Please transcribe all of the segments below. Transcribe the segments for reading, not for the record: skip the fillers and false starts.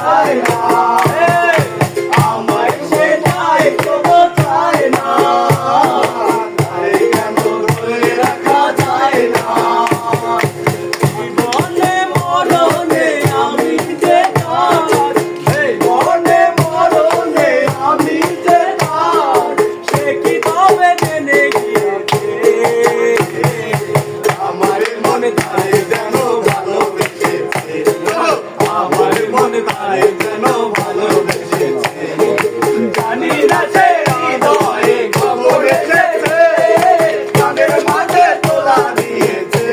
চায় না, আমায় সে চায় তবু চায় না, তাই কেন ধরে রাখা যায় না। জীবনে মরণে আমি যে তার, জীবনে মরণে আমি যে তার, সে কি তবে জেনে গিয়েছে, আমার মনে তাই যেন ভালোবেসেছে, আমার মনে তাই যেন ভালোবেসেছে, জানি না সে হৃদয়ে খবর এসেছে, কানের মাঝে তোলা দিয়েছে,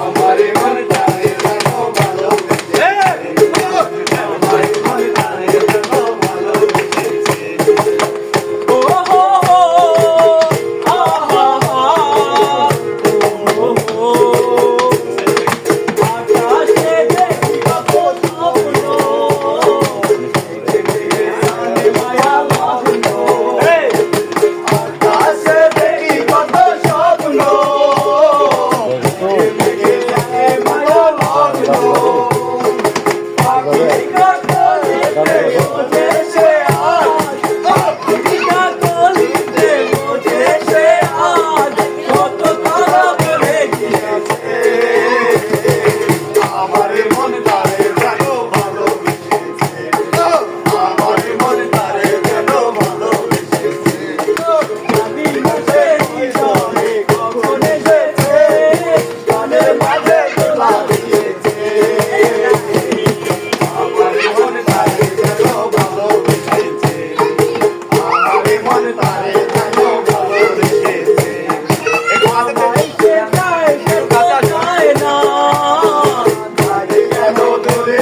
আমার মনে তাই যেন ভালোবেসেছে, আমার মনে তাই যেন ভালোবেসেছে। ও হো হো, আ হা হা, ও হো, আকাশে দেখি কত স্বপ্ন, জানে মায়া মগ্ন, আকাশে দেখি কত স্বপ্ন, জানে মায়া মগ্ন, পাখিটা কলিতে বোঝে সে আজ, পাখিটা কলিতে বোঝে সে আজ, কত তারা বলে গিয়েছে, আমার মন তারে যেন ভালোবেসেছে, আমার মন তারে যেন ভালোবেসেছে, জানি না সে হৃদয়ে কখন এসেছে, কানের মাঝে তোলা দিয়েছে, আমার মন তারে যেন ভালোবেসেছে, আমার মন তারে যেন ভালোবেসেছে, আমায় সে চায় সে তো চায় না, তাই কেন দূরে